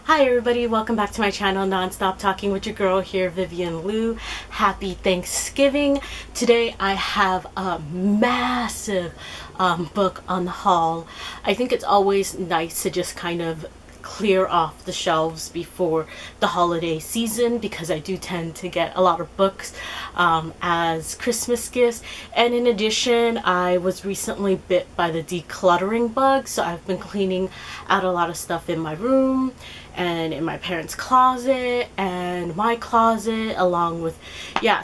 Hi everybody, welcome back to my channel, Nonstop Talking with your girl here, Vivian Liu. Happy Thanksgiving. Today I have a massive book on the haul. I think it's always nice to just kind of clear off the shelves before the holiday season because I do tend to get a lot of books as Christmas gifts. And in addition, I was recently bit by the decluttering bug, so I've been cleaning out a lot of stuff in my room and in my parents' closet and my closet, along with,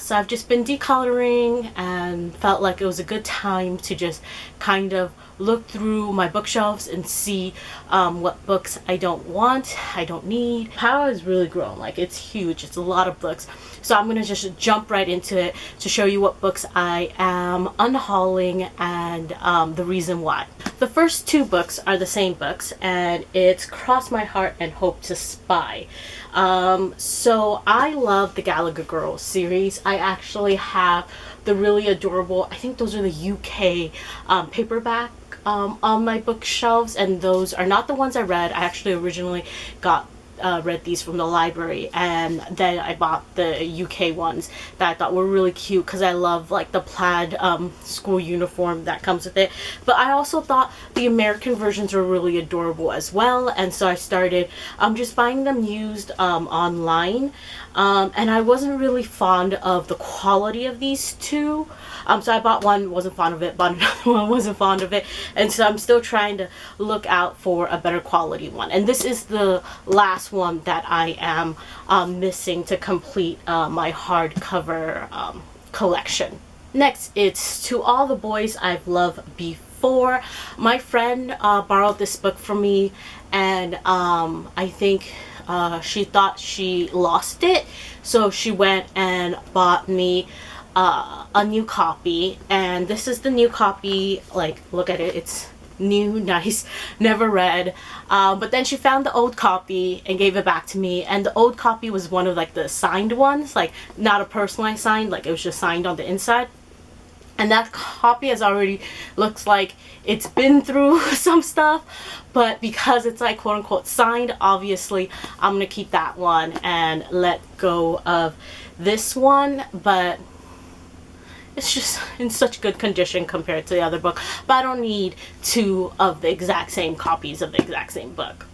so I've just been decluttering and felt like it was a good time to just kind of look through my bookshelves and see what books I don't want, I don't need. Cara has really grown, like it's huge, it's a lot of books. So I'm gonna just jump right into it to show you what books I am unhauling and the reason why. The first two books are the same books, and it's Cross My Heart and Hope to Spy. So I love the Gallagher Girls series. I actually have the really adorable, I think those are the UK paperback on my bookshelves, and those are not the ones I read. I actually originally read these from the library, and then I bought the UK ones that I thought were really cute because I love like the plaid school uniform that comes with it. But I also thought the American versions were really adorable as well, and so I started just buying them used online, and I wasn't really fond of the quality of these two. So I bought one, wasn't fond of it, bought another one, wasn't fond of it, and so I'm still trying to look out for a better quality one. And this is the last one that I am missing to complete my hardcover collection. Next, it's To All the Boys I've Loved Before. My friend borrowed this book from me, and I think she thought she lost it, so she went and bought me a new copy, and this is the new copy. Like, look at it, it's new, nice, never read, but then she found the old copy and gave it back to me, and the old copy was one of like the signed ones, like not a personalized signed, like it was just signed on the inside. And that copy has already looks like it's been through some stuff, but because it's like quote unquote signed, obviously I'm gonna keep that one and let go of this one. But it's just in such good condition compared to the other book, but I don't need two of the exact same copies of the exact same book.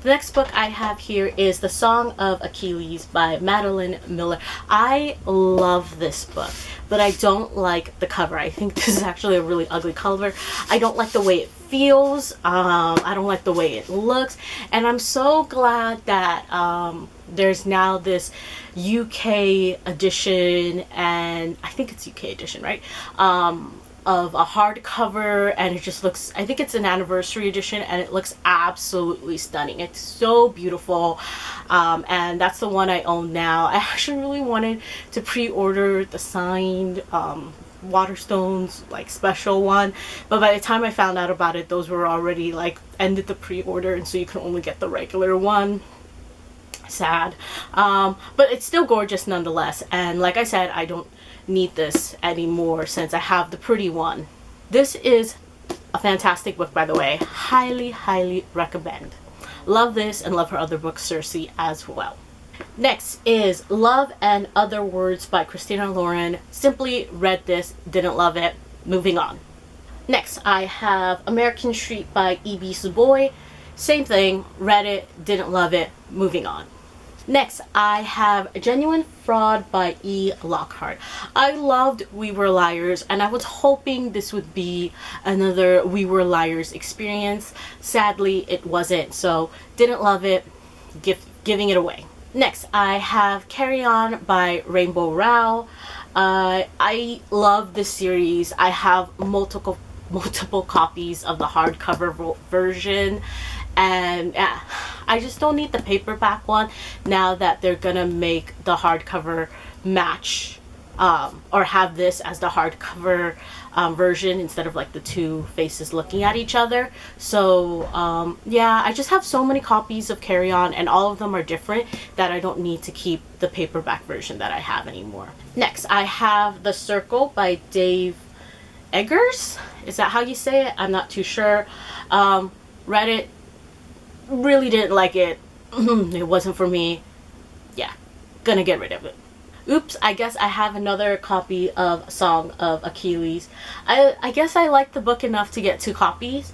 The next book I have here is The Song of Achilles by Madeline Miller. I love this book, but I don't like the cover. I think this is actually a really ugly cover. I don't like the way it feels. I don't like the way it looks, and I'm so glad that there's now this UK edition, and I think it's UK edition, right? Of a hardcover, and it just looks, I think it's an anniversary edition, and it looks absolutely stunning. It's so beautiful, and that's the one I own now. I actually really wanted to pre-order the signed Waterstones like special one, but by the time I found out about it, those were already like ended the pre-order, and so you can only get the regular one. Sad, but it's still gorgeous nonetheless, and like I said, I don't need this anymore since I have the pretty one. This is a fantastic book, by the way. Highly recommend. Love this and love her other book, Circe, as well. Next is Love and Other Words by Christina Lauren. Simply read this, didn't love it, moving on. Next I have American Street by E.B. Savoy. Same thing, read it, didn't love it, moving on. Next, I have Genuine Fraud by E. Lockhart. I loved We Were Liars, and I was hoping this would be another We Were Liars experience. Sadly, it wasn't, so didn't love it, giving it away. Next, I have Carry On by Rainbow Rowell. I love this series. I have multiple copies of the hardcover version, and I just don't need the paperback one now that they're gonna make the hardcover match or have this as the hardcover version instead of like the two faces looking at each other. So I just have so many copies of Carry On, and all of them are different, that I don't need to keep the paperback version that I have anymore. Next I have The Circle by Dave Eggers. Is that how you say it? I'm not too sure. Read it, really didn't like it, it wasn't for me. Yeah, gonna get rid of it. Oops, I guess I have another copy of Song of Achilles. I guess I like the book enough to get 2 copies.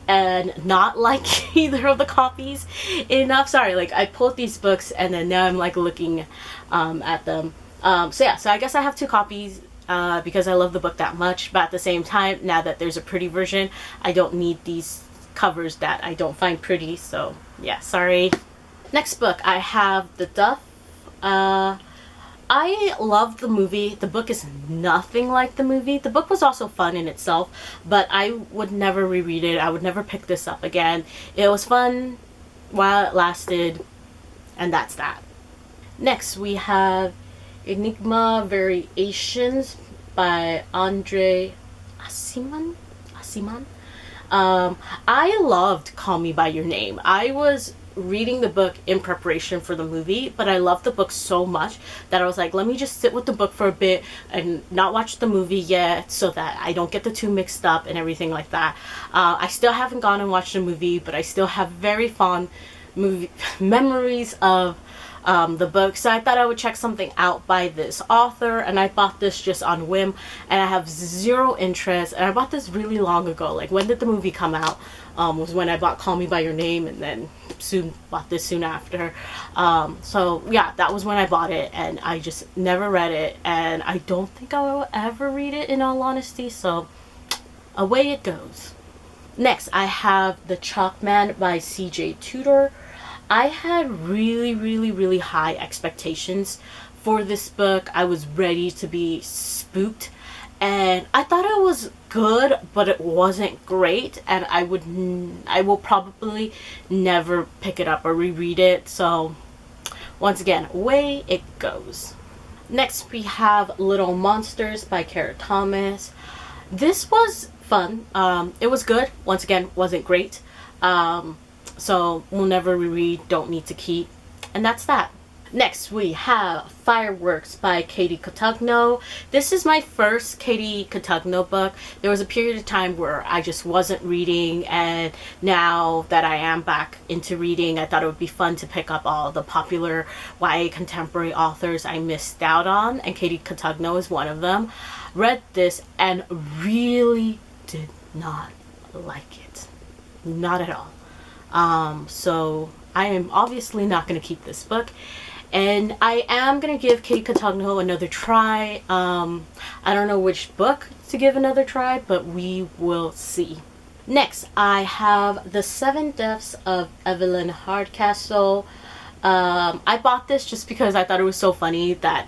And not like either of the copies enough. Sorry, like I pulled these books and then now I'm like looking at them. So yeah, so I guess I have 2 copies because I love the book that much. But at the same time, now that there's a pretty version, I don't need these covers that I don't find pretty. So yeah, sorry. Next book, I have the Duff. I love the movie. The book is nothing like the movie. The book was also fun in itself, but I would never reread it. I would never pick this up again. It was fun while it lasted, and that's that. Next, we have Enigma Variations by Andrei Asimon. I loved Call Me By Your Name. I was reading the book in preparation for the movie, but I loved the book so much that I was like, let me just sit with the book for a bit and not watch the movie yet so that I don't get the 2 mixed up and everything like that. I still haven't gone and watched the movie, but I still have very fond memories of the book, so I thought I would check something out by this author, and I bought this just on whim, and I have 0 interest, and I bought this really long ago. Like, when did the movie come out? Was when I bought Call Me By Your Name, and then bought this soon after. So yeah, that was when I bought it, and I just never read it, and I don't think I will ever read it in all honesty, so away it goes. Next, I have The Chalk Man by C.J. Tudor. I had really high expectations for this book. I was ready to be spooked, and I thought it was good, but it wasn't great, and I will probably never pick it up or reread it. So once again, away it goes. Next, we have Little Monsters by Cara Thomas. This was fun. It was good. Once again, wasn't great. So we'll never reread, don't need to keep, and that's that. Next, we have Fireworks by Katie Cotegno. This is my first Katie Cotegno book. There was a period of time where I just wasn't reading, and now that I am back into reading, I thought it would be fun to pick up all the popular YA contemporary authors I missed out on, and Katie Cotegno is one of them. Read this and really did not like it. Not at all. So I am obviously not going to keep this book, and I am going to give Katie Cotegno another try. I don't know which book to give another try, but we will see. Next, I have The 7 Deaths of Evelyn Hardcastle. I bought this just because I thought it was so funny that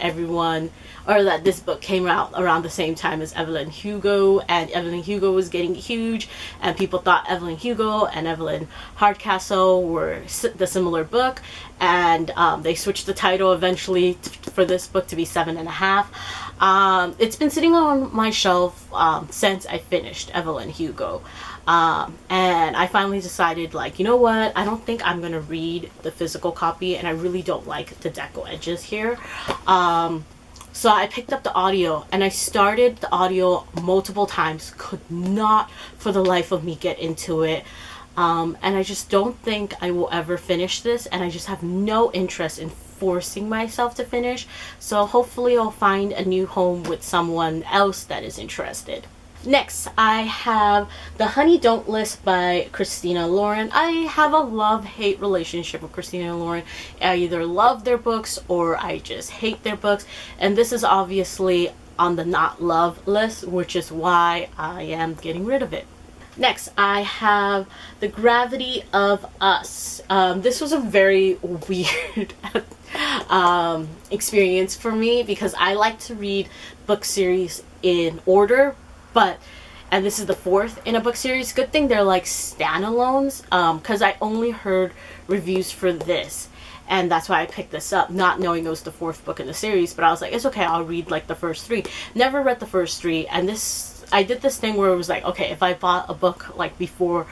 that this book came out around the same time as Evelyn Hugo, and Evelyn Hugo was getting huge, and people thought Evelyn Hugo and Evelyn Hardcastle were the similar book, and they switched the title eventually for this book to be 7.5. It's been sitting on my shelf since I finished Evelyn Hugo. And I finally decided, like, you know what, I don't think I'm gonna read the physical copy, and I really don't like the deco edges here. So I picked up the audio, and I started the audio multiple times, could not for the life of me get into it. And I just don't think I will ever finish this, and I just have no interest in forcing myself to finish. So hopefully I'll find a new home with someone else that is interested. Next, I have The Honey Don't List by Christina Lauren. I have a love-hate relationship with Christina Lauren. I either love their books or I just hate their books. And this is obviously on the not love list, which is why I am getting rid of it. Next, I have The Gravity of Us. This was a very weird experience for me because I like to read book series in order. And this is the 4th in a book series. Good thing they're like standalones, because I only heard reviews for this, and that's why I picked this up, not knowing it was the 4th book in the series. But I was like, it's okay, I'll read like the first 3. Never read the first 3, and I did this thing where it was like, okay, if I bought a book like before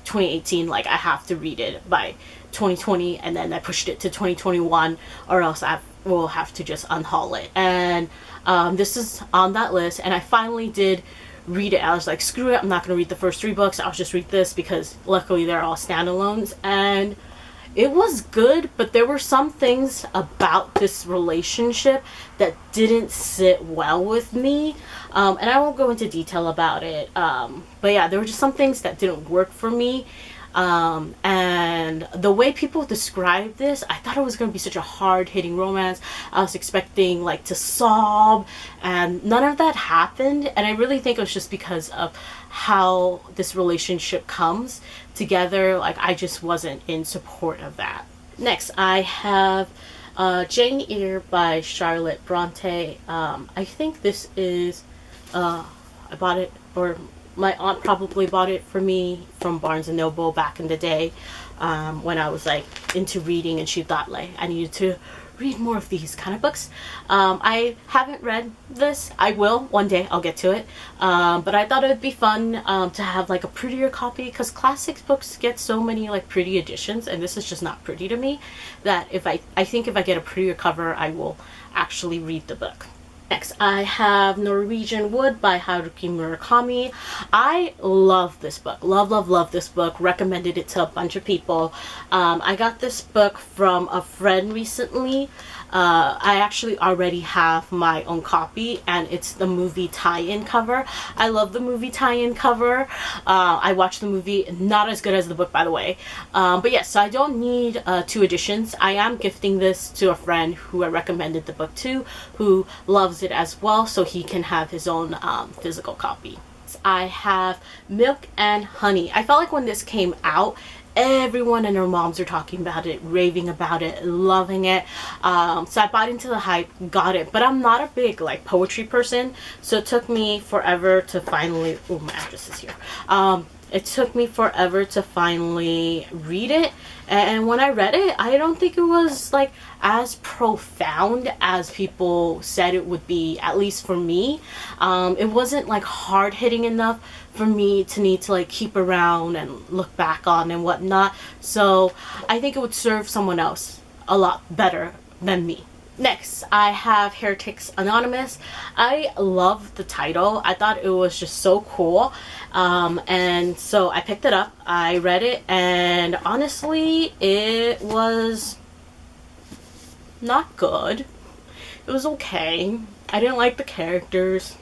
2018, like I have to read it by 2020, and then I pushed it to 2021, or else I will have to just unhaul it. And this is on that list, and I finally did read it. I was like, screw it, I'm not going to read the first 3 books, I'll just read this because luckily they're all standalones, and it was good, but there were some things about this relationship that didn't sit well with me. And I won't go into detail about it. But yeah, there were just some things that didn't work for me. And the way people describe this, I thought it was going to be such a hard-hitting romance. I was expecting like to sob, and none of that happened. And I really think it was just because of how this relationship comes together. Like, I just wasn't in support of that. Next, I have Jane Eyre by Charlotte Bronte. I think this is I bought it, or my aunt probably bought it for me from Barnes & Noble back in the day, when I was like into reading, and she thought like I needed to read more of these kind of books. I haven't read this. I will one day. I'll get to it. But I thought it would be fun to have like a prettier copy, because classics books get so many like pretty editions, and this is just not pretty to me, that if I think if I get a prettier cover, I will actually read the book. Next, I have Norwegian Wood by Haruki Murakami. I love this book. Love this book. Recommended it to a bunch of people. I got this book from a friend recently. I actually already have my own copy, and it's the movie tie-in cover. I love the movie tie-in cover. I watched the movie, not as good as the book, by the way. But yes, so I don't need 2 editions. I am gifting this to a friend who I recommended the book to, who loves it as well, so he can have his own physical copy. I have Milk and Honey. I felt like when this came out, everyone and their moms are talking about it, raving about it, loving it. So I bought into the hype, got it. But I'm not a big like poetry person, so it took me forever to finally. Oh, my address is here. It took me forever to finally read it, and when I read it, I don't think it was like as profound as people said it would be, at least for me. It wasn't like hard-hitting enough for me to need to like keep around and look back on and whatnot, so I think it would serve someone else a lot better than me. Next, I have Heretics Anonymous. I love the title. I thought it was just so cool. And so I picked it up. I read it, and honestly, it was not good. It was okay. I didn't like the characters.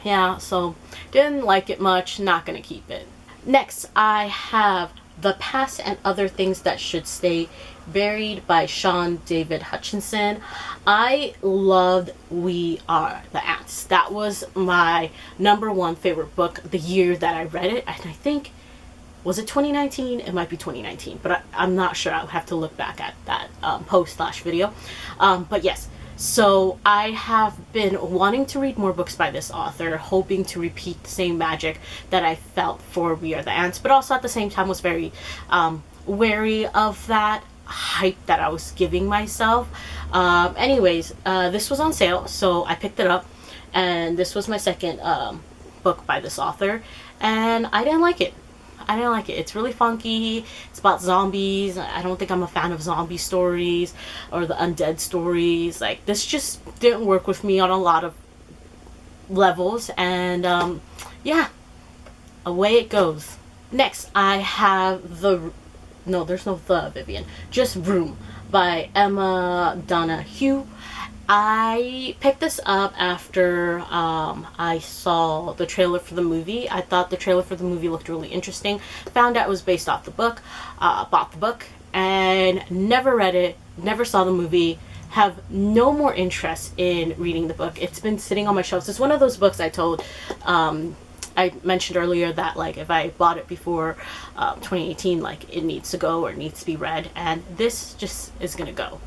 Yeah, so didn't like it much. Not gonna keep it. Next, I have The Past and Other Things That Should Stay Buried by Sean David Hutchinson. I loved We Are the Ants. That was my /1 favorite book the year that I read it. And I think, was it 2019? It might be 2019, but I'm not sure. I'll have to look back at that post/video. But yes, so I have been wanting to read more books by this author, hoping to repeat the same magic that I felt for We Are the Ants, but also at the same time was very wary of that hype that I was giving myself. Anyways, this was on sale, so I picked it up, and this was my second book by this author, and I didn't like it. It's really funky. It's about zombies. I don't think I'm a fan of zombie stories or the undead stories. Like, this just didn't work with me on a lot of levels, and yeah, away it goes. Next, I have no, there's no the, Vivian. Just Room by Emma Donoghue. I picked this up after I saw the trailer for the movie. I thought the trailer for the movie looked really interesting. Found out it was based off the book. Bought the book and never read it. Never saw the movie. Have no more interest in reading the book. It's been sitting on my shelves. It's one of those books I mentioned earlier that like if I bought it before 2018, like it needs to go or it needs to be read, and this just is gonna go.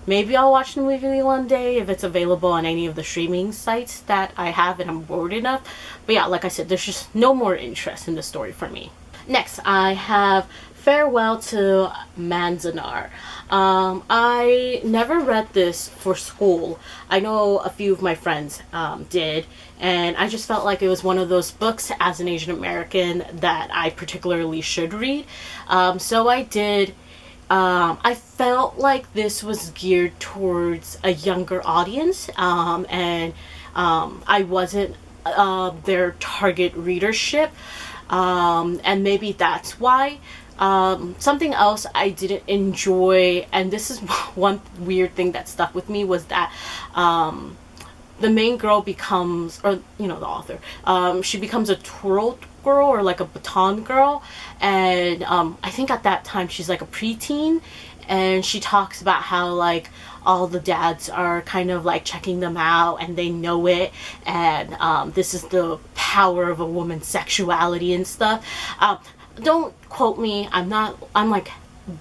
Maybe I'll watch the movie one day if it's available on any of the streaming sites that I have and I'm bored enough. But yeah, like I said, there's just no more interest in the story for me. Next, I have Farewell to Manzanar. I never read this for school. I know a few of my friends did, and I just felt like it was one of those books as an Asian American that I particularly should read. So I did. I felt like this was geared towards a younger audience, and I wasn't their target readership, and maybe that's why. Something else I didn't enjoy, and this is one weird thing that stuck with me, was that the main girl becomes, or the author, she becomes a twirl girl, or like a baton girl, and I think at that time she's like a preteen, and she talks about how like all the dads are kind of like checking them out and they know it, and this is the power of a woman's sexuality and stuff. Don't quote me, I'm like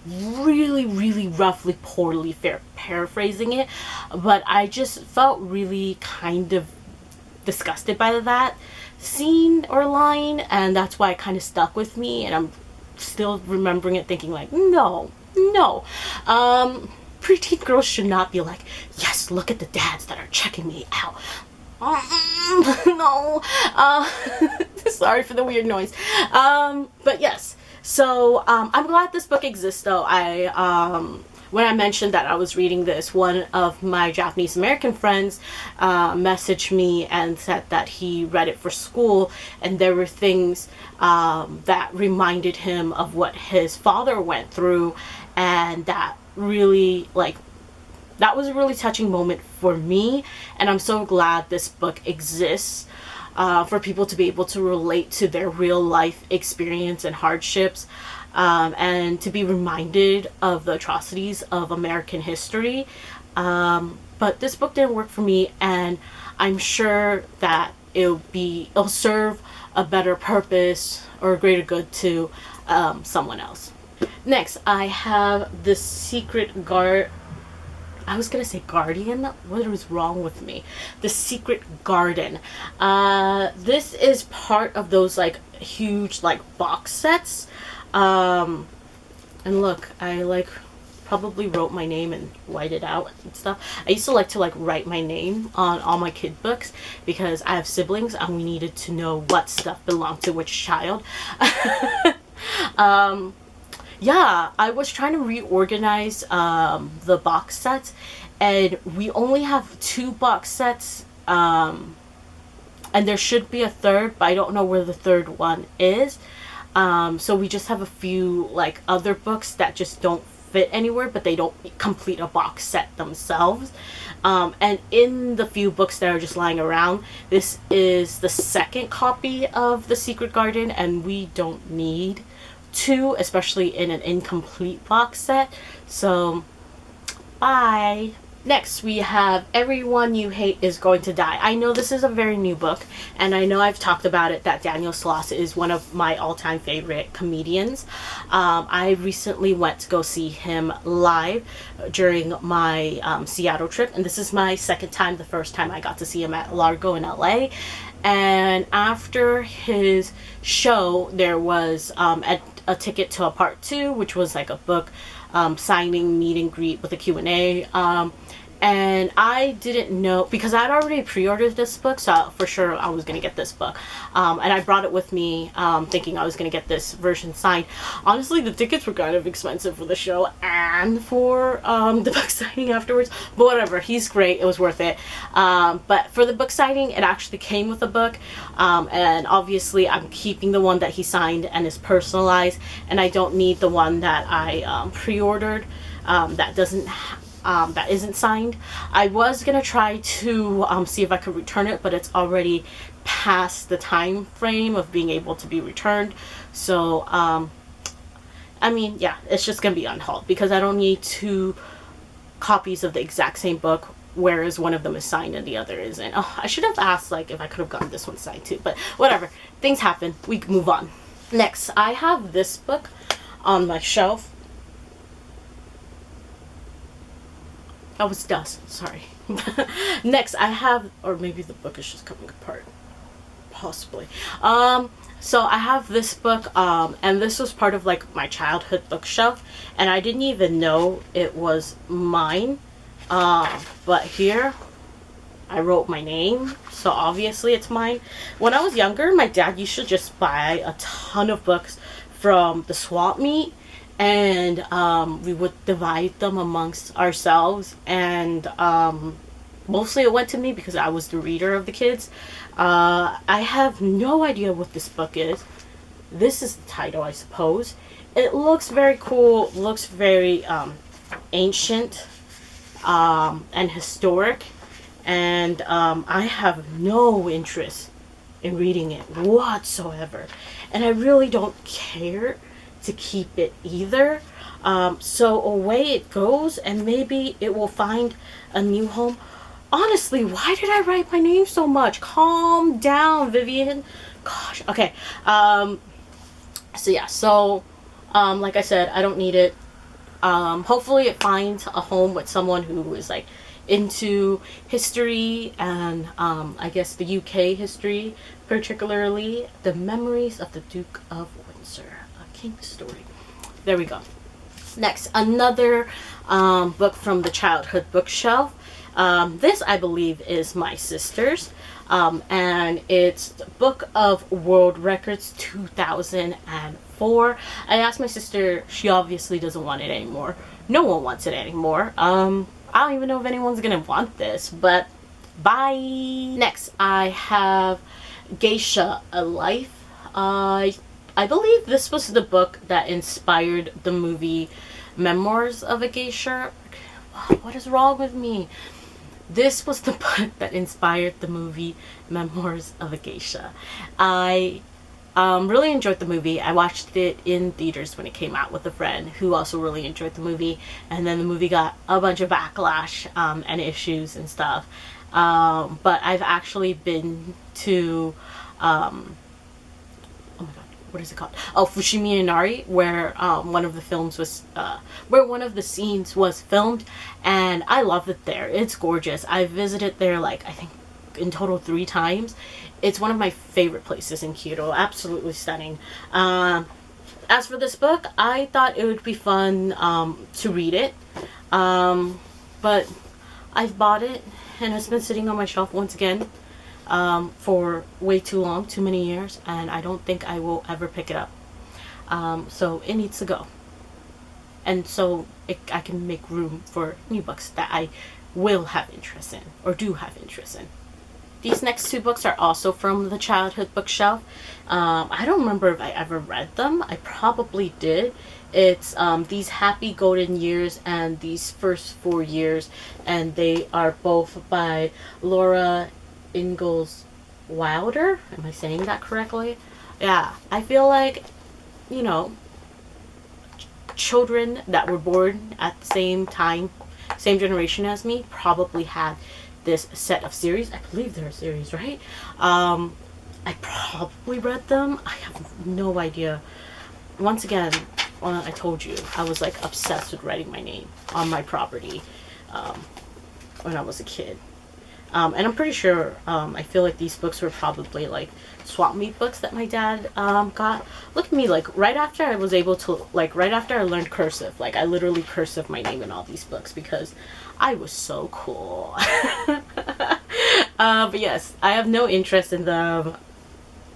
really, really roughly, poorly paraphrasing it, but I just felt really kind of disgusted by that scene or line, and that's why it kind of stuck with me, and I'm still remembering it thinking like, no, preteen girls should not be like, yes, look at the dads that are checking me out. No. Sorry for the weird noise. But yes, so I'm glad this book exists though. When I mentioned that I was reading this, one of my Japanese American friends messaged me and said that he read it for school, and there were things that reminded him of what his father went through, and that really, like, that was a really touching moment for me, and I'm so glad this book exists for people to be able to relate to their real life experience and hardships, and to be reminded of the atrocities of American history. But this book didn't work for me, and I'm sure that it'll serve a better purpose or a greater good to someone else. Next, I have The Secret Guard. I was gonna say Guardian. What was wrong with me? The Secret Garden. This is part of those like huge like box sets. And look, I like probably wrote my name and whited it out and stuff. I used to like write my name on all my kid books because I have siblings and we needed to know what stuff belonged to which child. Yeah, I was trying to reorganize the box sets, and we only have 2 box sets, and there should be a third, but I don't know where the third one is. So we just have a few like other books that just don't fit anywhere, but they don't complete a box set themselves. And in the few books that are just lying around, this is the second copy of The Secret Garden, and we don't need 2, especially in an incomplete box set. So bye. Next, we have Everyone You Hate Is Going to Die. I know this is a very new book, and I know I've talked about it, that Daniel Sloss is one of my all-time favorite comedians. I recently went to go see him live during my Seattle trip, and this is my second time. The first time I got to see him at Largo in LA. And after his show, there was a ticket to a part 2, which was like a book signing meet and greet with a Q&A. And I didn't know, because I'd already pre-ordered this book, so for sure I was going to get this book. And I brought it with me thinking I was going to get this version signed. Honestly, the tickets were kind of expensive for the show and for the book signing afterwards. But whatever, he's great. It was worth it. But for the book signing, it actually came with a book. And obviously I'm keeping the one that he signed and is personalized. And I don't need the one that I pre-ordered that isn't signed. I was gonna try to see if I could return it, but it's already past the time frame of being able to be returned. So I mean, yeah, it's just gonna be unhauled because I don't need 2 copies of the exact same book, whereas one of them is signed and the other isn't. Oh, I should have asked like if I could have gotten this one signed too, but whatever, things happen, we can move on. Next, I have this book on my shelf. That was dust, sorry. Next, I have, or maybe the book is just coming apart. Possibly. So I have this book, and this was part of like my childhood bookshelf, and I didn't even know it was mine. But here, I wrote my name, so obviously it's mine. When I was younger, my dad used to just buy a ton of books from the swap meet, and we would divide them amongst ourselves, and mostly it went to me because I was the reader of the kids. I have no idea what this book is. This is the title, I suppose. it looks very cool, looks very ancient and historic, and I have no interest in reading it whatsoever, and I really don't care to keep it either. So away it goes, and maybe it will find a new home. Honestly, why did I write my name so much? Calm down, Vivian. Gosh. Okay. So yeah. So like I said, I don't need it. Hopefully it finds a home with someone who is like into history and I guess the UK history, particularly the memories of the Duke of Windsor, a king's story. There we go. Next, another book from the childhood bookshelf. This, I believe, is my sister's, and it's the Book of World Records 2004. I asked my sister, she obviously doesn't want it anymore. No one wants it anymore. I don't even know if anyone's gonna want this, but bye. Next, I have Geisha, A Life. I believe this was the book that inspired the movie Memoirs of a Geisha. What is wrong with me? This was the book that inspired the movie Memoirs of a Geisha. I really enjoyed the movie. I watched it in theaters when it came out with a friend who also really enjoyed the movie, and then the movie got a bunch of backlash and issues and stuff. But I've actually been to what is it called? Oh, Fushimi Inari, where one of the films was, where one of the scenes was filmed, and I love it there. It's gorgeous. I visited there like I think in total 3 times. It's one of my favorite places in Kyoto. Absolutely stunning. As for this book, I thought it would be fun to read it, but I've bought it and it's been sitting on my shelf once again. For way too long, too many years, and I don't think I will ever pick it up. So it needs to go. And so I can make room for new books that I will have interest in, or do have interest in. These next 2 books are also from the childhood bookshelf. I don't remember if I ever read them. I probably did. It's These Happy Golden Years and These First 4 Years, and they are both by Laura Ingalls Wilder. Am I saying that correctly? Yeah, I feel like, you know, children that were born at the same time, same generation as me, probably had this set of series. I believe they're a series, right? I probably read them. I have no idea. Once again, I told you, I was like obsessed with writing my name on my property when I was a kid. And I'm pretty sure, I feel like these books were probably like swap meet books that my dad got. Look at me, like right after I was able to, like right after I learned cursive, like I literally cursive my name in all these books because I was so cool. But yes, I have no interest in them.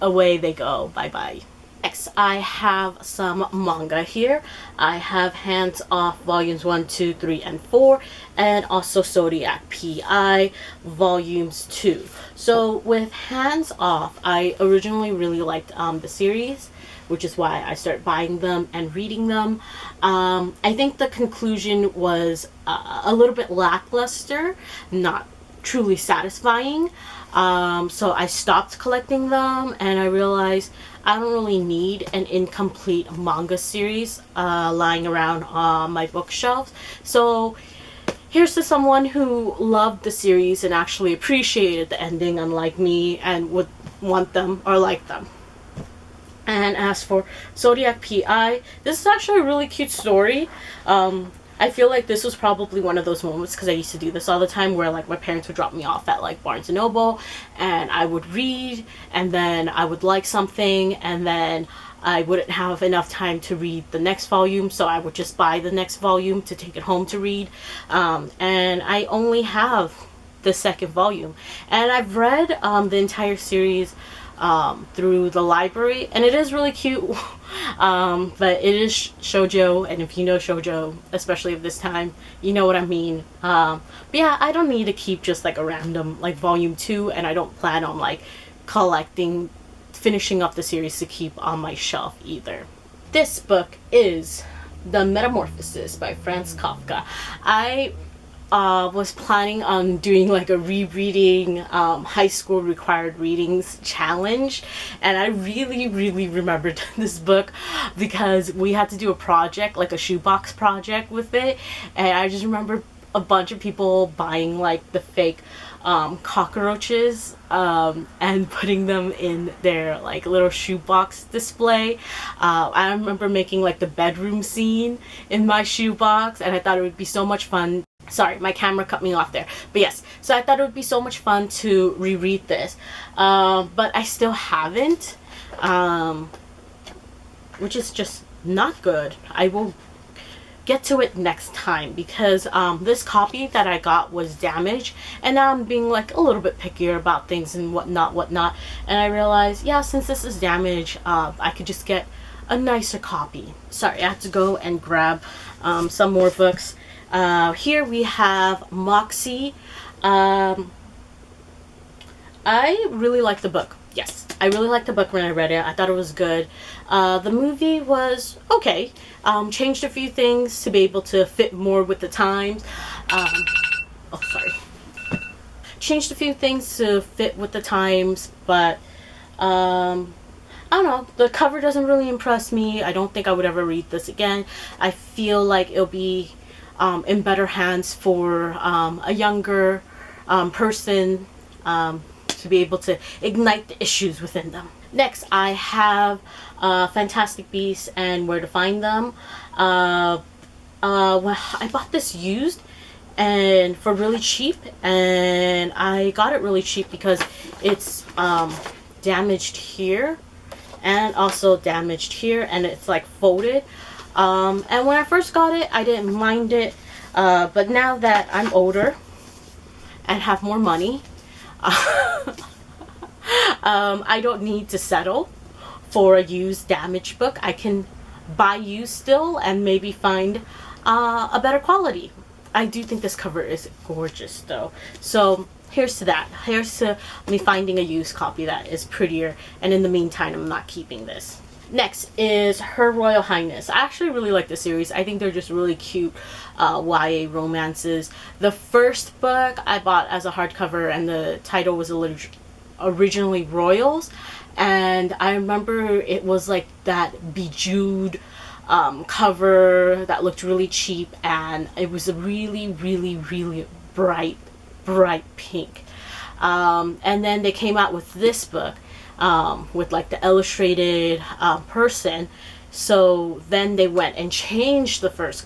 Away they go. Bye bye. Next, I have some manga here. I have Hands Off Volumes 1, 2, 3, and 4, and also Zodiac PI Volumes 2. So with Hands Off, I originally really liked the series, which is why I started buying them and reading them. I think the conclusion was a little bit lackluster, not truly satisfying. So I stopped collecting them, and I realized I don't really need an incomplete manga series lying around on my bookshelves. So here's to someone who loved the series and actually appreciated the ending, unlike me, and would want them or like them. And as for Zodiac PI, this is actually a really cute story. I feel like this was probably one of those moments, because I used to do this all the time, where like my parents would drop me off at like Barnes & Noble, and I would read, and then I would like something, and then I wouldn't have enough time to read the next volume, so I would just buy the next volume to take it home to read. And I only have the second volume, and I've read the entire series through the library, and it is really cute. But it is shoujo, and if you know shoujo, especially of this time, you know what I mean. But yeah, I don't need to keep just like a random like volume 2, and I don't plan on like finishing up the series to keep on my shelf either. This book is The Metamorphosis by Franz Kafka. I was planning on doing like a rereading high school required readings challenge, and I really remembered this book because we had to do a project, like a shoebox project with it, and I just remember a bunch of people buying like the fake cockroaches and putting them in their like little shoebox display. I remember making like the bedroom scene in my shoebox, and I thought it would be so much fun. Sorry, my camera cut me off there. But yes, so I thought it would be so much fun to reread this. But I still haven't, which is just not good. I will get to it next time because this copy that I got was damaged, and now I'm being like a little bit pickier about things and whatnot. And I realized, yeah, since this is damaged, I could just get a nicer copy. Sorry, I have to go and grab some more books. Here we have Moxie. I really liked the book. Yes, I really liked the book when I read it. I thought it was good. The movie was okay. Changed a few things to be able to fit more with the times. Oh, sorry. Changed a few things to fit with the times, but I don't know. The cover doesn't really impress me. I don't think I would ever read this again. I feel like it'll be in better hands for a younger person to be able to ignite the issues within them. Next, I have Fantastic Beasts and Where to Find Them. Well, I bought this used and for really cheap, and I got it really cheap because it's damaged here and also damaged here, and it's like folded. And when I first got it, I didn't mind it, but now that I'm older and have more money, I don't need to settle for a used damaged book. I can buy used still and maybe find a better quality. I do think this cover is gorgeous though. So here's to that. Here's to me finding a used copy that is prettier, and in the meantime, I'm not keeping this. Next is Her Royal Highness. I actually really like the series. I think they're just really cute YA romances. The first book I bought as a hardcover, and the title was originally Royals, and I remember it was like that bejeweled cover that looked really cheap, and it was a really bright pink. And then they came out with this book with like the illustrated person. So then they went and changed the first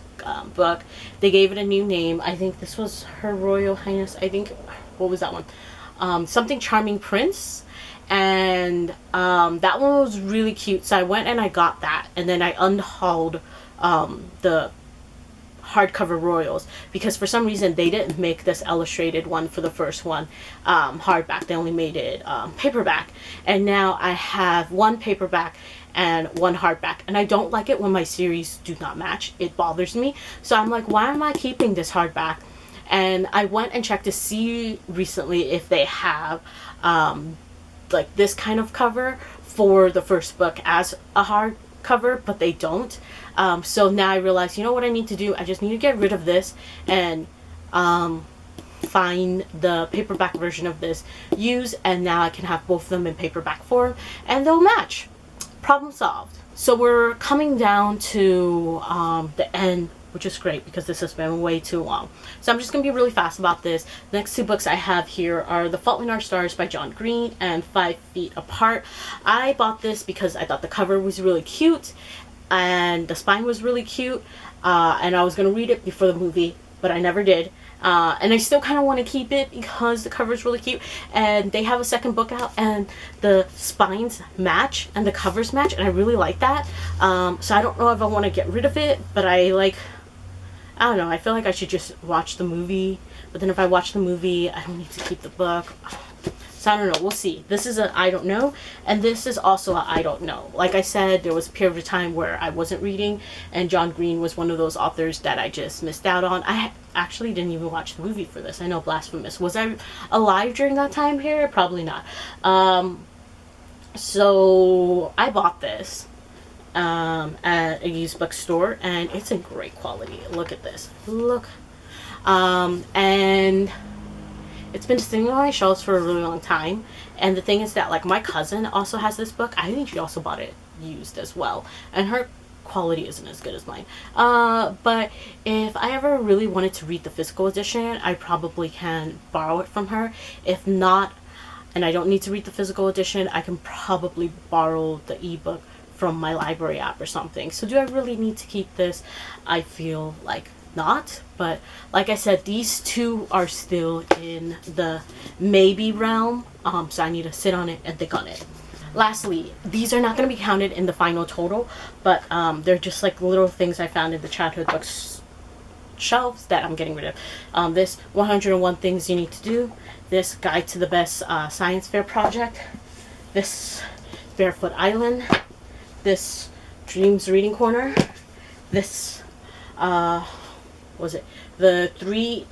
book. They gave it a new name. I think this was Her Royal Highness. I think, what was that one? Something Charming Prince. And that one was really cute. So I went and I got that. And then I unhauled the hardcover Royals, because for some reason they didn't make this illustrated one for the first one hardback. They only made it paperback, and now I have one paperback and one hardback, and I don't like it when my series do not match. It bothers me. So I'm like, why am I keeping this hardback? And I went and checked to see recently if they have like this kind of cover for the first book as a hardcover, but they don't. So now I realize, you know what I need to do? I just need to get rid of this and find the paperback version of this used, and now I can have both of them in paperback form and they'll match. Problem solved. So we're coming down to the end, which is great because this has been way too long. So I'm just going to be really fast about this. The next two books I have here are The Fault in Our Stars by John Green and 5 Feet Apart. I bought this because I thought the cover was really cute and the spine was really cute, and I was going to read it before the movie, but I never did. And I still kind of want to keep it because the cover is really cute, and they have a second book out and the spines match and the covers match, and I really like that. So I don't know if I want to get rid of it, but I don't know, I feel like I should just watch the movie, but then if I watch the movie I don't need to keep the book. So I don't know, we'll see. This is a I don't know, and this is also a I don't know. Like I said, there was a period of time where I wasn't reading, and John Green was one of those authors that I just missed out on. I actually didn't even watch the movie for this. I know, blasphemous. Was I alive during that time period? Probably not. So I bought this, at a used bookstore, and it's in great quality. Look at this. Look. And it's been sitting on my shelves for a really long time. And the thing is that, like, my cousin also has this book. I think she also bought it used as well, and her quality isn't as good as mine. But if I ever really wanted to read the physical edition, I probably can borrow it from her. If not, and I don't need to read the physical edition, I can probably borrow the ebook from my library app or something. So do I really need to keep this? I feel like not, but like I said, these two are still in the maybe realm, so I need to sit on it and think on it. Lastly, these are not going to be counted in the final total, but they're just like little things I found in the childhood books shelves that I'm getting rid of. This 101 Things You Need to Do, this Guide to the Best Science Fair Project, this Barefoot Island, this Dreams Reading Corner, this was it the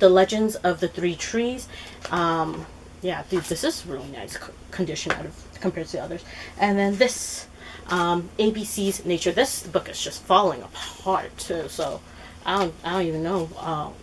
Legends of the Three Trees. Yeah, dude, this is really nice condition compared to the others. And then this ABC's Nature. This book is just falling apart too, so I don't even know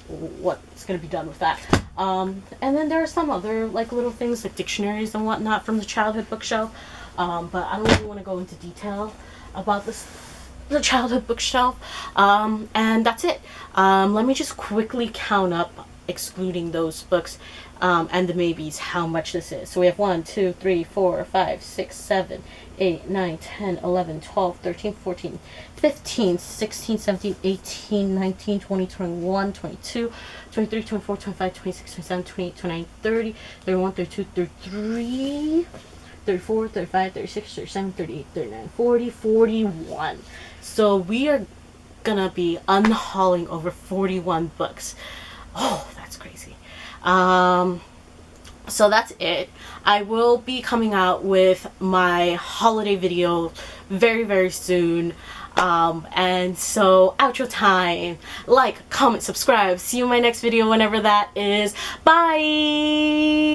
what's gonna be done with that. And then there are some other like little things like dictionaries and whatnot from the childhood bookshelf, but I don't really want to go into detail about the childhood bookshelf. And that's it. Let me just quickly count up, excluding those books and the maybes, how much this is. So we have 1, 2, 3, 4, 5, 6, 7, 8, 9, 10, 11, 12, 13, 14, 15, 16, 17, 18, 19, 20, 21, 22, 23, 24, 25, 26, 27, 28, 29, 30, 31, 32, 33, 34, 35, 36, 37, 38, 39, 40, 41. So we are gonna be unhauling over 41 books. Oh, that's crazy. So that's it. I will be coming out with my holiday video very, very soon. And so outro time. Like, comment, subscribe. See you in my next video whenever that is. Bye!